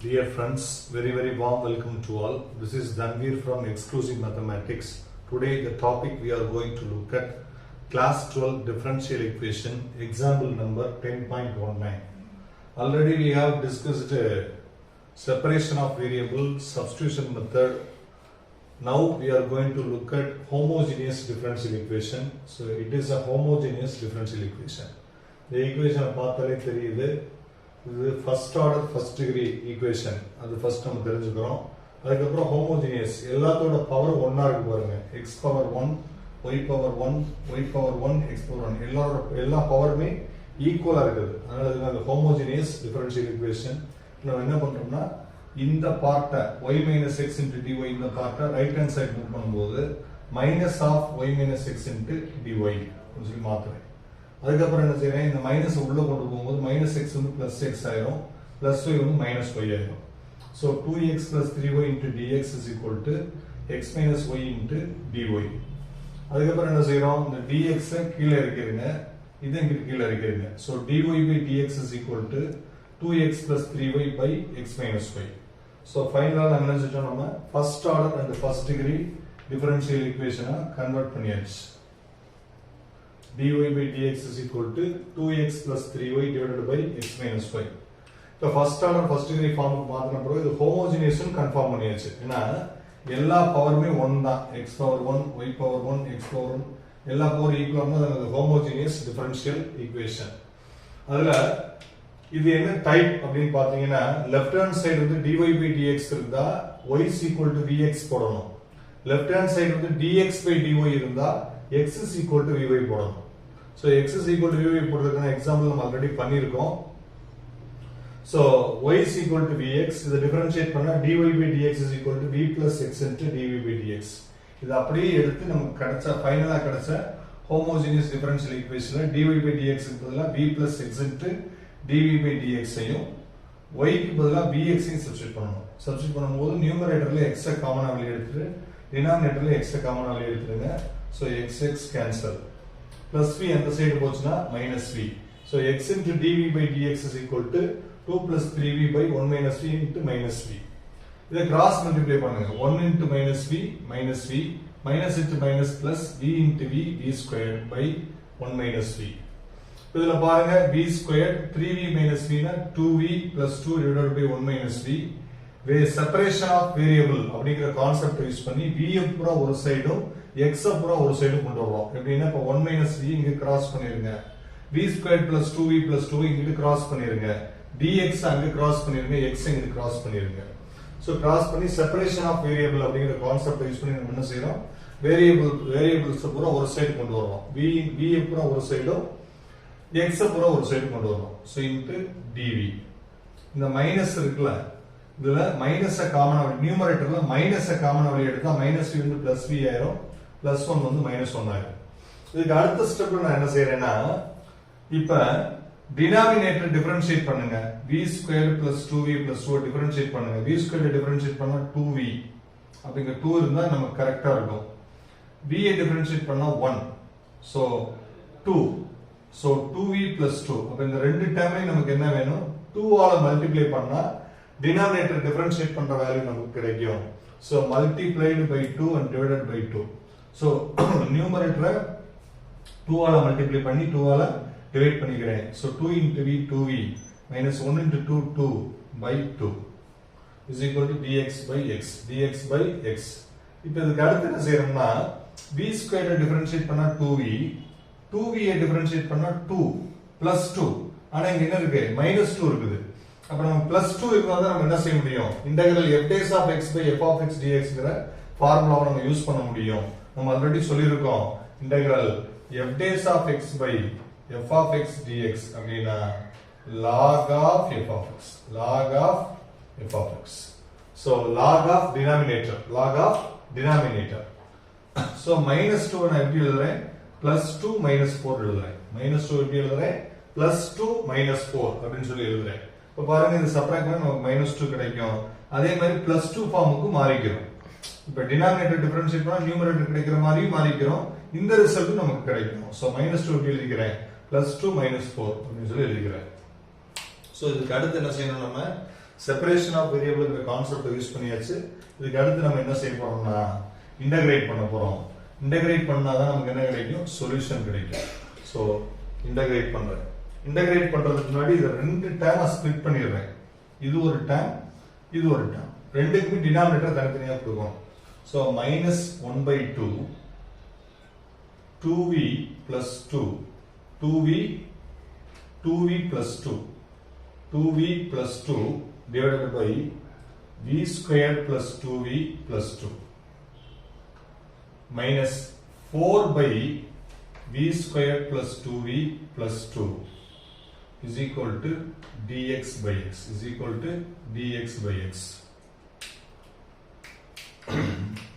Dear friends, very warm welcome to all. This is Dhanveer from Exclusive Mathematics. Today the topic we are going to look at class 12 differential equation, example number 10.19. Already we have discussed separation of variables, substitution method. Now we are going to look at homogeneous differential equation. So it is a homogeneous differential equation. The equation பார்த்தாலே தெரியுது. இது first order first degree equation. அது first நம்ம தெரிஞ்சுக்கிறோம். அதுக்கப்புறம் homogeneous, எல்லாத்தோட power ஒன்னா இருக்கு பாருங்க. x power 1 y power 1 y power 1 x power 1 எல்லா பவருமே ஈக்குவலா இருக்குது. அதனால இது அந்த ஹோமோஜினியஸ் டிஃபரன்ஷியல் ஈக்குவேஷன். நம்ம என்ன பண்றோம்னா இந்த பார்ட்டை y minus x into dy இந்த பார்ட்டை ரைட் ஹேண்ட் சைடு மூவ் பண்ணும்போது minus of y minus x into dy அப்படின்னு சொல்லி மாத்துறேன். அதுக்கப்புறம் என்ன செய்யறேன், இந்த மைனஸ் உள்ள கொண்டு போகும்போது மைனஸ் எக்ஸ் வந்து பிளஸ் எக்ஸ் ஆயிரும், பிளஸ் ஒய் வந்து மைனஸ் ஒய் ஆயிரும். So 2x plus 3y into dx is equal to x minus y into dy. அதுக்கப்புறம் என்ன செய்யறோம், இந்த dx கீழே இருக்கிறீங்க, இதை இங்கிட்டு கீழே இருக்கிறீங்க. So dy by dx is equal to 2x plus 3y by x minus y. So ஃபைனலாக நம்ம என்ன செஞ்சோம், நம்ம first order and first degree differential ஈக்குவேஷனை கன்வெர்ட் பண்ணியாச்சு. dy by dx is equal to 2x plus 3y divided by x minus y. இப்போ first order first degree ஃபார்முக்கு மாத்தின பிறகு இது ஹோமோஜினியஸ் கன்ஃபார்ம் பண்ணியாச்சு. ஏன்னா எல்லா பவருமே 1 தான். x power 1 y power 1 x power 1 எல்லா பவர் ஈக்குவலா இருந்தா அது ஹோமோஜினியஸ் டிஃபரன்ஷியல் ஈக்குவேஷன். அதுல இது என்ன டைப் அப்படின்னு பாத்தீங்கன்னா, லெஃப்ட் ஹேண்ட் சைடு வந்து dy by dx இருந்தா y is equal to vx போடணும். லெஃப்ட் ஹேண்ட் சைடு வந்து dx by dy இருந்தா x is equal to vy போடணும். So x is equal to vy போடுறதுக்கான எக்ஸாம்பிள் நம்ம ஆல்ரெடி பண்ணியிருக்கோம். So y is equal to vx, இதை differentiate பண்ணா dy by dx is equal to v plus x into dv by dx. இது அப்படியே எடுத்து நமக்கு கிடைச்ச ஃபைனலா கிடைச்ச ஹோமோஜினியஸ் டிஃபரன்ஷியல் ஈக்குவேஷன்ல dy by dx க்கு பதிலா v plus x into dv by dx ஐயும் y க்கு பதிலா vx ஐயும் சப்ஸ்டிட்யூட் பண்ணணும். சப்ஸ்டிட்யூட் பண்ணும்போது நியூமரேட்டர்ல x காமனா வெளிய எடுத்துட்டு டினாமினேட்டர்ல x காமனா வெளிய எடுத்துருங்க. So x cancel. Plus v அந்த சைடு போச்சுனா minus v. So x into dv by dx is equal to 2 plus 3v by 1 minus v into minus v. இதை கிராஸ் மல்டிப்ளை பண்ணுங்க. 1 into minus v minus v minus into minus plus v into v squared by 1 minus v. இதுல பாருங்க v squared 3v minus v னா 2v plus 2 divided by 1 minus v. Separation of variable அப்படிங்கிற concept use பண்ணி v பூரா ஒரு சைடும் x பூரா ஒரு சைடும் கொண்டு வரோம். எப்படின்னா இப்ப 1 minus v இங்க கிராஸ் பண்ணிருங்க, v squared plus 2v plus 2 இங்க கிராஸ் பண்ணிருங்க, dx அங்க கிராஸ் பண்ணிருங்க, x இங்க கிராஸ் பண்ணிருங்க. சோ கிராஸ் பண்ணி செப்பரேஷன் ஆஃப் வேரியபிள் அப்படிங்கிற கான்செப்ட் யூஸ் பண்ணி நம்ம என்ன செய்றோம், வேரியபிள்ஸ் பூரா ஒரு சைடு கொண்டு வரோம். v பூரா ஒரு சைடும் x பூரா ஒரு சைடு கொண்டு வரோம். So into dv. இந்த மைனஸ் இருக்குல, இதுல மைனஸ் காமனா நியூமரேட்டர்ல மைனஸ் காமனா வெளிய எடுத்தா மைனஸ் v வந்து பிளஸ் v ஆயிரும், பிளஸ் 1 வந்து மைனஸ் 1 ஆயிரும். இதுக்கு அடுத்த ஸ்டெப்ல நான் என்ன செய்யறேன்னா, இப்ப டினாமினேட்டர் டிஃபரன்ஷியேட் பண்ணுங்க. v square plus 2v plus 2 differentiate பண்ணுங்க. v ஸ்கொயர் டிஃபரன்ஷியேட் பண்ணா 2v, அப்ப இங்க 2 இருந்தா நமக்கு கரெக்டா இருக்கும். v ஐ டிஃபரன்ஷியேட் பண்ணா 1, சோ 2, சோ 2v பிளஸ் 2. அப்ப இந்த ரெண்டு டேர்மையும் நமக்கு என்ன வேணும், 2 ஆல மல்டிப்ளை பண்ணா denominator differentiate பண்ற வேல்யூ நமக்கு கிடைக்கும். So multiplied by 2 and divided by 2. So numerator 2 ஆல மல்டிப்ளை பண்ணி 2 ஆல டிவைட் பண்ணிக்கிறேன். So 2 into v 2v minus 1 into 2 2 by 2 is equal to dx by x. இப்போ இதுக்கு அடுத்து என்ன செய்யறோம்னா, v squared டிஃபரன்ஷியேட் பண்ணா 2v, 2v ஐ டிஃபரன்ஷியேட் பண்ணா 2 plus 2. ஆனா இங்க என்ன இருக்கு, minus 2 இருக்குது. அப்ப நம்ம +2 இருந்தா தான் நம்ம என்ன செய்ய முடியும் integral f dash of x by f of x dxங்கற ஃபார்முலாவை நம்ம யூஸ் பண்ண முடியும். நம்ம ஆல்ரெடி சொல்லியிருக்கோம் integral f dash of x by f of x dx அப்படினா log of f of x, log of f of x. So log of denominator, so -2 நான் எப்படி எழுதுறேன் +2 -4 எழுதுறேன். -2 எப்படி எழுதுறேன் +2 -4 அப்படினு சொல்லி எழுதுறேன். இப்ப பாருங்க இது சப்ட்ராக்ட் பண்ணா நமக்கு -2 கிடைக்கும். அதே மாதிரி +2 ஃபார்முக்கு மாறிக்கிறோம். இப்ப டினாமினேட்டர் டிஃபரன்ஷியேட் பண்ணா நியூமரேட்டர் கிடைக்கிற மாதிரி மாறிக்கிறோம். இந்த ரிசல்ட் நமக்கு கிடைக்கும். சோ -2 எப்படி எழுதிக்கிறேன் +2 -4 அப்படினு சொல்லி எழுதிக்கிறேன். சோ இதுக்கு அடுத்து என்ன செய்யணும் நம்ம செப்பரேஷன் ஆஃப் வேரியபிள்ங்கற கான்செப்ட் யூஸ் பண்ணியாச்சு. இதுக்கு அடுத்து நம்ம என்ன செய்ய போறோம்னா இன்டகிரேட் பண்ண போறோம். இன்டகிரேட் பண்ணாதான் நமக்கு என்ன கிடைக்கும் சொல்யூஷன் கிடைக்கும். சோ இன்டகிரேட் பண்றேன். இன்டகிரேட் பண்றதுக்கு முன்னாடி இத ரெண்டு டேர்மா ஸ்ப்ளிட் பண்ணிடுறேன். இது ஒரு டேர்ம், இது ஒரு டேர்ம். ரெண்டுக்குமே டினாமினேட்டர் தனித்தனியா கொடுக்கணும். So -1/2 2v plus 2 2v 2v plus 2 2v plus 2 divided by v squared plus 2v plus 2 minus 4 by v squared plus 2v plus 2 is equal to dx by x is equal to dx by x.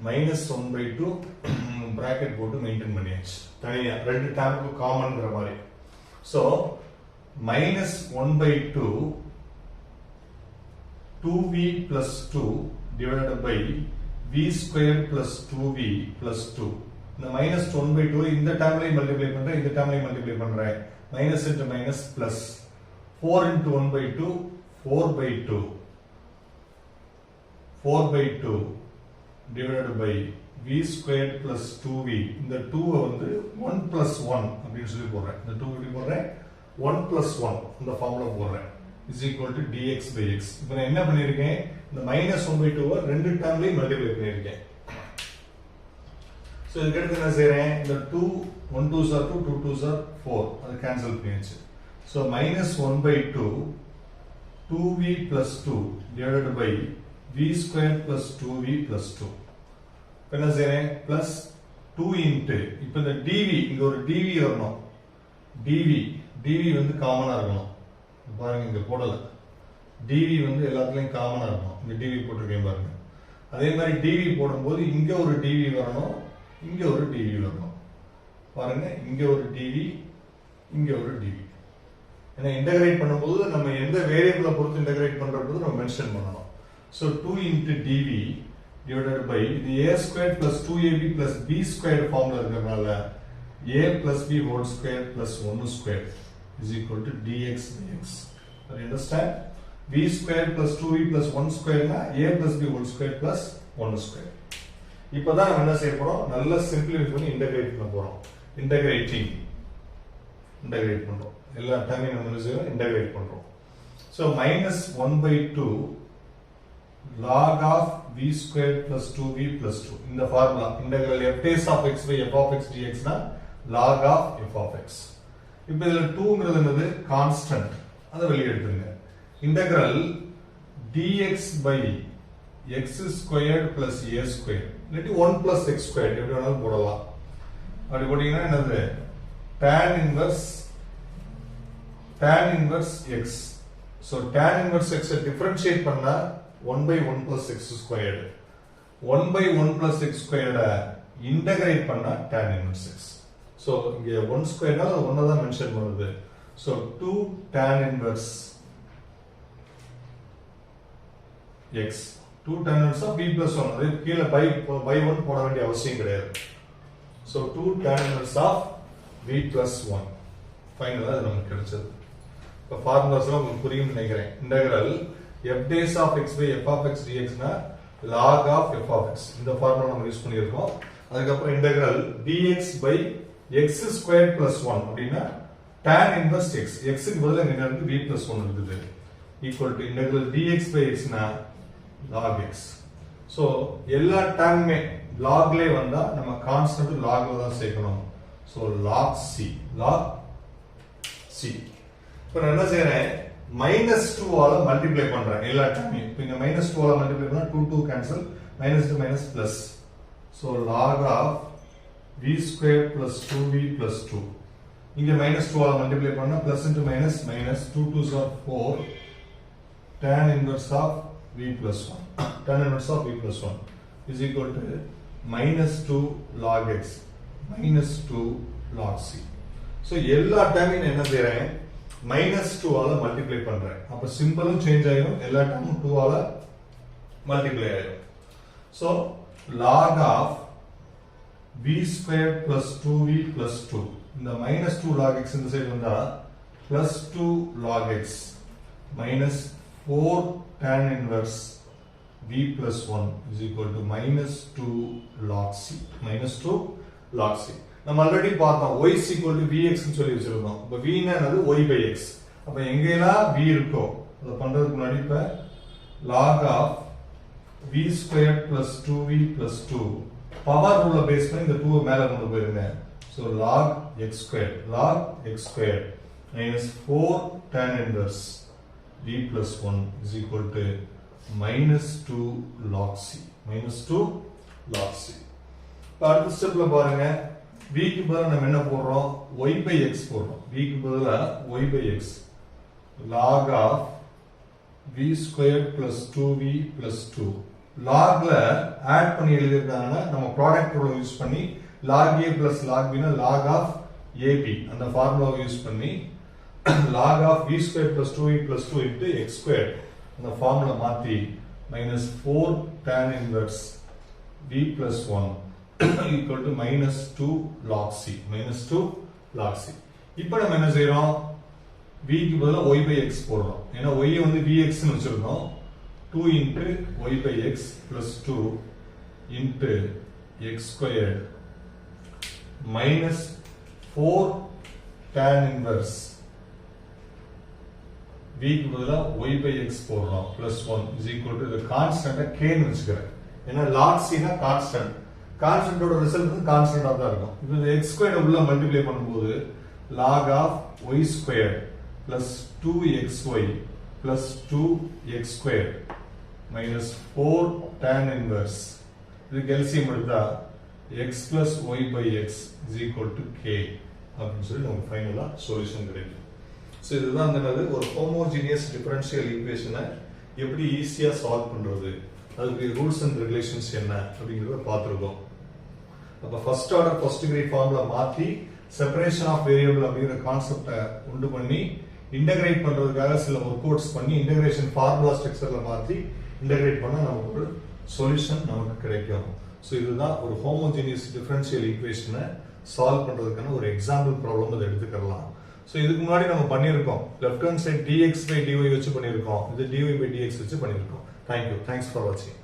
-1/2 bracket போட்டு maintain பண்ணியாச்சு. தனியா ரெண்டு டேர்முக்கு காமன்ங்கற மாதிரி. So -1/2 2v plus 2 divided by v squared plus 2v plus 2. இந்த -1/2 இந்த டேர்ம்லயே multiply பண்றேன், இந்த டேர்ம்லயே multiply பண்றேன். minus into minus plus 4 into 1/2 4/2 4/2 divided by v squared plus 2v. இந்த 2 வந்து 1 plus 1 அப்படினு சொல்லி போடுறேன். இந்த 2 எப்படி போடுறேன் 1 plus 1 இந்த ஃபார்முலா போடுறேன் is equal to dx by x. இப்போ நான் என்ன பண்ணிருக்கேன் இந்த -1/2 ஐ ரெண்டு டேர்ம்லயே மல்டிப்ளை பண்ணிருக்கேன். சோ இதுக்கு அடுத்து என்ன செய்றேன் இந்த 2 1 2s are 2 2 2s are 4 அது கேன்சல் பண்ணியாச்சு. So -1/2 2v plus 2 divided by v squared plus 2v plus 2. இப்போ என்ன செய்றேன் plus 2 into இப்போ இந்த dv இங்க ஒரு dv வரணும். dv வந்து காமனா இருக்கணும். பாருங்க இங்க போடல. dv வந்து எல்லாத்துலயும் காமனா இருக்கணும். இந்த dv போட்டுருக்கேன் பாருங்க. அதே மாதிரி dv போடும்போது இங்க ஒரு dv வரணும், இங்க ஒரு dv வரணும். பாருங்க இங்க ஒரு dv, இங்க ஒரு dv. ஏன்னா இன்டகிரேட் பண்ணும்போது நம்ம எந்த வேரியபிளை பொறுத்து இன்டகிரேட் பண்றது நம்ம மென்ஷன் பண்ணணும். So 2 into dv divided by the a squared plus 2ab plus b squared formula இருக்கறனால a plus b whole square plus 1 square is equal to dx by x. You understand? b squared plus 2v plus 1 square na a plus b whole square plus 1 square. இப்போதான் நம்ம என்ன செய்ய போறோம் நல்லா simplify பண்ணி integrate பண்ண போறோம். Integrate பண்றோம். எல்லா டேர்மையும் நம்ம என்ன செய்றோம் இன்டகிரேட் பண்றோம். So -1/2 log of v squared plus 2v plus 2 இந்த formula integral f dash of x by f of x dx னா log of f of x. இப்போ இதுல 2ங்கிறது என்னது கான்ஸ்டன்ட், அதை வெளிய எடுத்துருங்க. Integral dx by x squared plus a squared இல்லாட்டி 1 plus x squared எப்படி வேணாலும் போடலாம். அப்படி போட்டீங்கன்னா என்னது tan inverse x. So tan inverse x differentiate பண்ணா 1 by 1 plus x squared 1 by 1 plus x squared integrate பண்ணா tan inverse x. So இங்க 1 squared னால 1 தான் மென்ஷன் பண்ணுது. So 2 tan inverse x 2 tan inverse of b plus 1 அது கீழ by 1 போட வேண்டிய அவசியம் கிடையாது. So 2 tan inverse of b plus 1 ஃபைனலா அது நமக்கு கிடைச்சது. இப்ப ஃபார்முலாஸ் எல்லாம் உங்களுக்கு புரியும் நினைக்கிறேன். Integral f dash of x by f of x dx னா log of f of x இந்த ஃபார்முலா நம்ம யூஸ் பண்ணியிருக்கோம். அதுக்கு அப்புறம் integral dx by x squared plus 1 அப்படினா tan inverse x x க்கு பதிலா என்ன இருக்கு b plus 1 இருக்குது equal to integral dx by x னா log x. So எல்லா டேர்முமே logலே வந்தா நம்ம கான்ஸ்டன்ட் logல தான் சேர்க்கணும். So log c இப்போ நான் என்ன செய்றேன் minus 2 ஆல மல்டிப்ளை பண்றேன் எல்லா டைமையும். இப்போ இங்க minus 2 ஆல மல்டிப்ளை பண்ணா 2 2 cancel, minus to minus plus. So log of v square plus 2v plus 2. இங்க minus 2 ஆல மல்டிப்ளை பண்ணா plus into minus minus 2 2s are 4 tan inverse of v plus 1 tan inverse of v plus 1 is equal to minus 2 log x minus 2 log c. So எல்லா டைமையும் என்ன செய்றேன் minus 2 ஆல multiply பண்றேன். அப்ப சிம்பலும் change ஆயிடும், எல்லா டைமும் 2 ஆல மல்டிப்ளை ஆயிடும். So log of v square plus 2v plus 2, இந்த minus 2 log x இந்த சைடு வந்தா plus 2 log x minus 4 tan inverse v plus 1 is equal to minus 2 log c, minus 2 log c. நம்ம already பார்த்தோம் y is equal to vx னு சொல்லி வச்சிருந்தோம். இப்போ v னா என்னது y by x. அப்ப எங்கெல்லாம் v இருக்கோ அத பண்றதுக்கு முன்னாடி இப்ப log of v squared plus 2v plus 2 power ரூலை பேஸ் பண்ணி இந்த 2 மேல கொண்டு போயிருங்க. So log x squared minus 4 tan inverse v plus 1 is equal to minus 2 log c, minus 2 log c. இப்போ அடுத்த ஸ்டெப்ல பாருங்க, v க்கு பதிலா நம்ம என்ன போடுறோம், y by x போடுறோம். v க்கு பதிலா y by x log of v squared plus 2v plus 2. logல add பண்ணி எழுதிருக்காங்கன்னா நம்ம ப்ராடக்ட் ரூலை யூஸ் பண்ணி log a plus log b னா log of ab அந்த ஃபார்முலாவை யூஸ் பண்ணி log of v squared plus 2v plus 2 into x squared அந்த formula மாத்தி minus 4 tan inverse v plus 1 equal to minus 2 log c, minus 2 log c. இப்போ நம்ம என்ன செய்றோம், v க்கு பதிலா y by x போடுறோம். ஏன்னா y வந்து vx னு வச்சிருக்கோம். 2 into y by x plus 2 into x squared minus 4 tan inverse v க்கு பதிலா y by x போடுறோம் plus 1 is equal to the constant k னு வச்சுக்கிறேன். ஏன்னா log c னா constant, கான்ஸ்டன்டோட ரிசல்ட் வந்து கான்ஸ்டன்டா தான் இருக்கும். இப்போ இந்த x ஸ்கொயர்ட் உள்ள மல்டிப்ளை பண்ணும்போது log of y squared plus 2xy plus 2x squared minus 4 tan inverse, இதுக்கு LCM எடுத்தா x plus y by x is equal to k அப்படின்னு சொல்லி நமக்கு ஃபைனலா சொல்யூஷன் கிடைக்கும். ஸோ இதுதான் என்னது, ஒரு ஹோமோஜீனியஸ் டிஃபரன்ஷியல் ஈக்குவேஷனை எப்படி ஈஸியா சால்வ் பண்றது, அதுக்கு ரூல்ஸ் அண்ட் ரெகுலேஷன்ஸ் என்ன அப்படிங்கறத பார்த்திருக்கோம். அப்ப first order first degree formula மாத்தி செப்பரேஷன் ஆஃப் வேரியபிள் அப்படிங்கிற கான்செப்டை உண்டு பண்ணி இன்டகிரேட் பண்றதுக்காக சில ஒர்க் அவுட்ஸ் பண்ணி இன்டகிரேஷன் ஃபார்முலா ஸ்ட்ரக்சர்ல மாத்தி இன்டகிரேட் பண்ணா நமக்கு ஒரு சொல்யூஷன் நமக்கு கிடைக்கும். ஸோ இதுதான் ஒரு ஹோமோஜீனியஸ் டிஃபரன்ஷியல் ஈக்குவேஷனை சால்வ் பண்றதுக்கான ஒரு எக்ஸாம்பிள் ப்ராப்ளம் அதை எடுத்துக்கலாம். ஸோ இதுக்கு முன்னாடி நம்ம பண்ணியிருக்கோம், left hand side dx by dy வச்சு பண்ணியிருக்கோம், இது dy by dx வச்சு பண்ணியிருக்கோம். தேங்க்யூ, தேங்க்ஸ் ஃபார் வாட்சிங்.